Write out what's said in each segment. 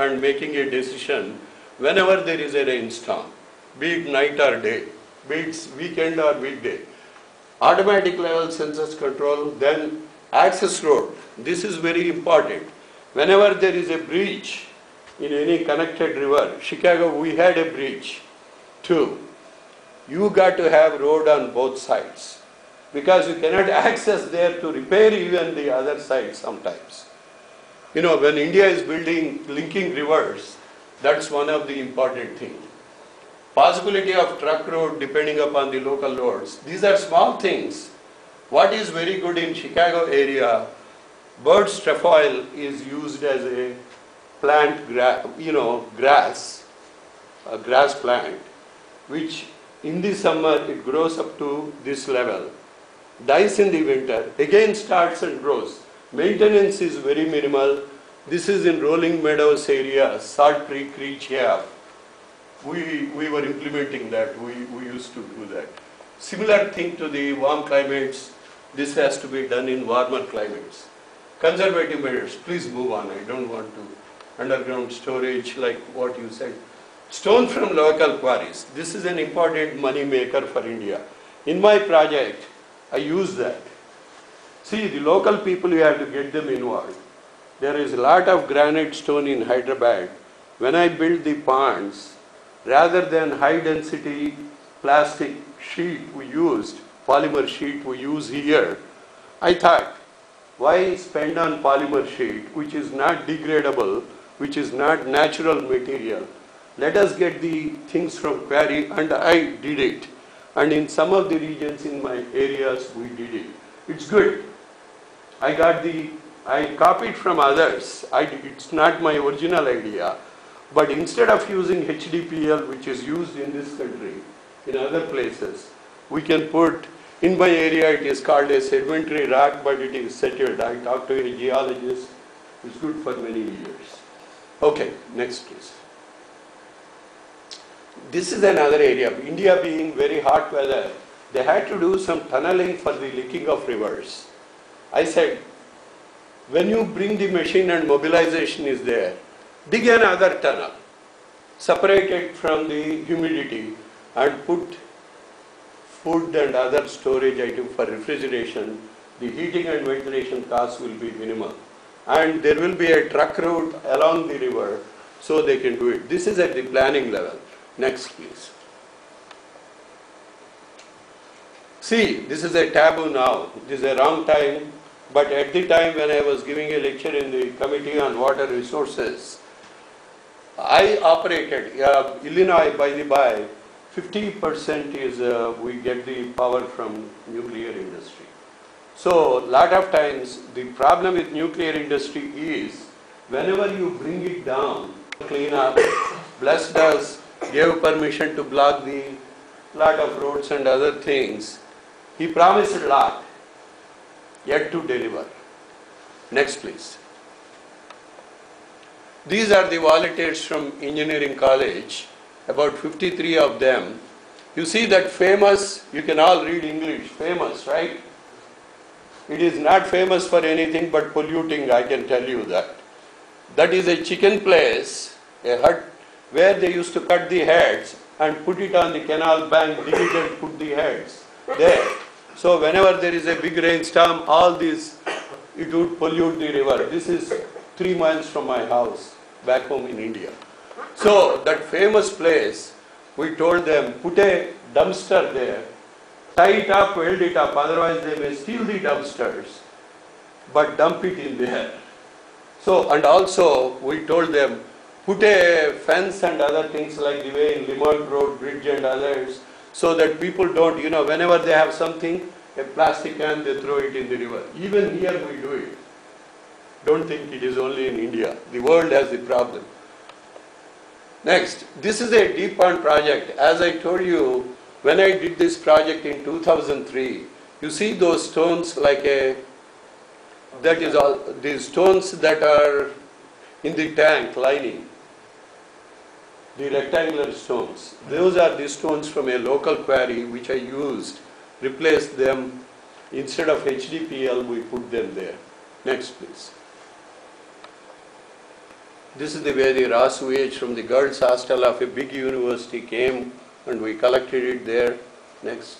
and making a decision whenever there is a rainstorm, be it night or day, be it weekend or weekday. Automatic level sensors control, then access road. This is very important. Whenever there is a breach in any connected river, Chicago, we had a breach too. You got to have road on both sides because you cannot access there to repair even the other side sometimes. You know, when India is building linking rivers, that's one of the important things. Possibility of truck road depending upon the local loads. These are small things. What is very good in Chicago area, bird's trefoil is used as a plant, grass, a grass plant, which in the summer it grows up to this level, dies in the winter, again starts and grows. Maintenance is very minimal. This is in Rolling Meadows area, Salt Creek Reach here. We were implementing that, we used to do that. Similar thing to the warm climates, this has to be done in warmer climates. Conservative measures, please move on, I don't want to. Underground storage like what you said. Stone from local quarries, this is an important money maker for India. In my project, I use that. See, the local people, you have to get them involved. There is a lot of granite stone in Hyderabad. When I built the ponds, rather than high density plastic sheet we used, polymer sheet we use here, I thought, why spend on polymer sheet which is not degradable, which is not natural material? Let us get the things from quarry, and I did it. And in some of the regions in my areas we did it. It's good. I copied from others. It's not my original idea. But instead of using HDPL, which is used in this country, in other places, we can put, in my area it is called a sedimentary rock, but it is settled. I talked to a geologist, it's good for many years. Okay, next please. This is another area. India being very hot weather, they had to do some tunneling for the leaking of rivers. I said, when you bring the machine and mobilization is there, dig another tunnel, separate it from the humidity and put food and other storage item for refrigeration. The heating and ventilation costs will be minimal. And there will be a truck route along the river so they can do it. This is at the planning level. Next please. See, this is a taboo now. This is a wrong time. But at the time when I was giving a lecture in the Committee on Water Resources, I operated, Illinois by the by, 50% is we get the power from nuclear industry. So lot of times the problem with nuclear industry is whenever you bring it down, clean up, blessed us, gave permission to block the lot of roads and other things. He promised a lot, yet to deliver. Next please. These are the volunteers from engineering college, about 53 of them. You see that famous, you can all read English, famous, right? It is not famous for anything but polluting, I can tell you that. That is a chicken place, a hut, where they used to cut the heads and put it on the canal bank, dig it and put the heads there. So whenever there is a big rainstorm, all this, it would pollute the river. This is 3 miles from my house, back home in India. So that famous place, we told them, put a dumpster there, tie it up, weld it up, otherwise they may steal the dumpsters, but dump it in there. So, and also we told them, put a fence and other things like the way in Limont Road Bridge and others, so that people don't, whenever they have something, a plastic can, they throw it in the river. Even here we do it. Don't think it is only in India. The world has the problem. Next, this is a deep pond project. As I told you, when I did this project in 2003, you see those stones like that is all, these stones that are in the tank lining, the rectangular stones. Those are the stones from a local quarry which I used, replaced them. Instead of HDPL, we put them there. Next, please. This is the way the raw sewage from the girls' hostel of a big university came, and we collected it there. Next.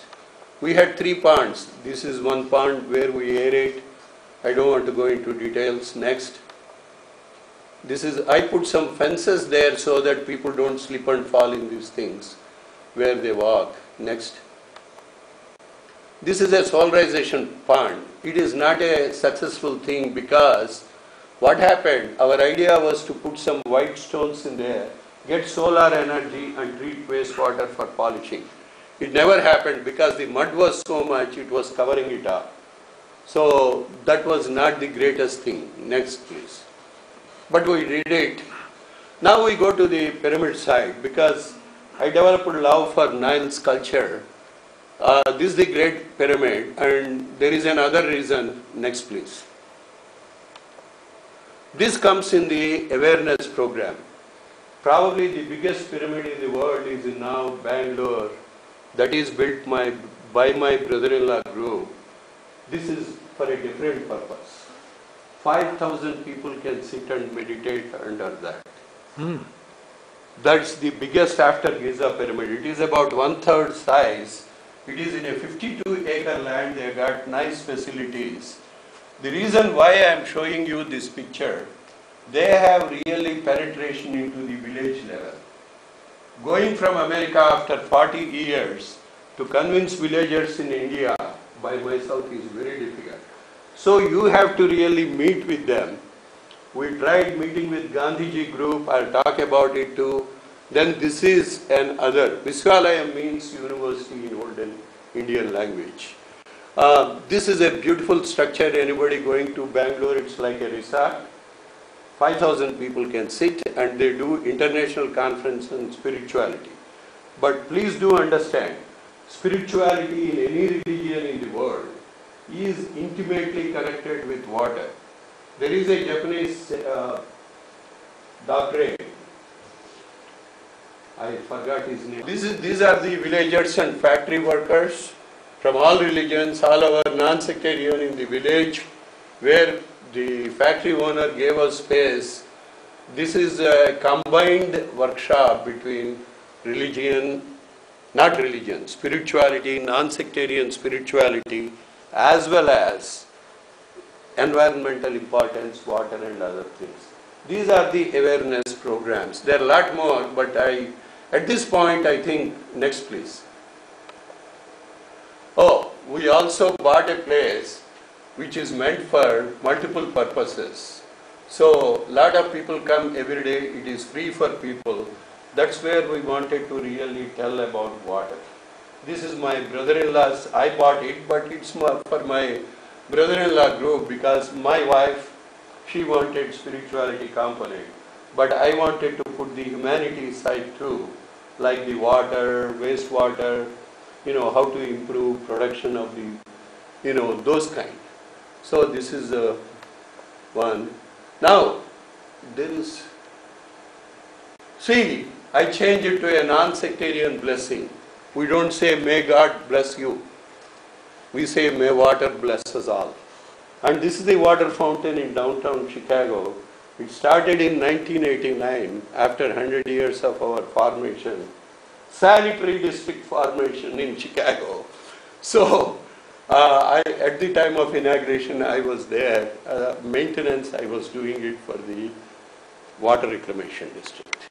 We had 3 ponds. This is one pond where we aerate. I don't want to go into details. Next. I put some fences there so that people don't slip and fall in these things where they walk. Next. This is a solarization pond. It is not a successful thing because what happened, our idea was to put some white stones in there, get solar energy and treat wastewater for polishing. It never happened because the mud was so much, it was covering it up. So that was not the greatest thing. Next please. But we did it. Now we go to the pyramid side because I developed love for Nile sculpture. This is the Great Pyramid, and there is another reason. Next please. This comes in the awareness program. Probably the biggest pyramid in the world is in now Bangalore, that is built by my brother-in-law group. This is for a different purpose. 5,000 people can sit and meditate under that. That's the biggest after Giza pyramid. It is about 1/3 size. It is in a 52-acre land. They got nice facilities. The reason why I am showing you this picture, they have really penetration into the village level. Going from America after 40 years to convince villagers in India by myself is very difficult. So you have to really meet with them. We tried meeting with Gandhiji group. I'll talk about it too. Then this is another. Viswalayam means university in olden Indian language. This is a beautiful structure. Anybody going to Bangalore, it's like a resort. 5,000 people can sit and they do international conference on spirituality. But please do understand, spirituality in any religion in the world is intimately connected with water. There is a Japanese doctorate. I forgot his name. These are the villagers and factory workers from all religions, all our non-sectarian in the village, where the factory owner gave us space. This is a combined workshop between spirituality, non-sectarian spirituality, as well as environmental importance, water and other things. These are the awareness programs. There are a lot more, but at this point I think, next please. Oh, we also bought a place which is meant for multiple purposes. So, a lot of people come every day, it is free for people. That's where we wanted to really tell about water. This is my brother-in-law's, I bought it, but it's for my brother-in-law group because my wife, she wanted spirituality component. But I wanted to put the humanity side too, like the water, wastewater, how to improve production of the, those kind. So this is one. Now, there is, see, I change it to a non-sectarian blessing. We don't say, may God bless you. We say, may water bless us all. And this is the water fountain in downtown Chicago. It started in 1989, after 100 years of our formation. Sanitary district formation in Chicago. So, at the time of inauguration, I was there. Maintenance, I was doing it for the water reclamation district.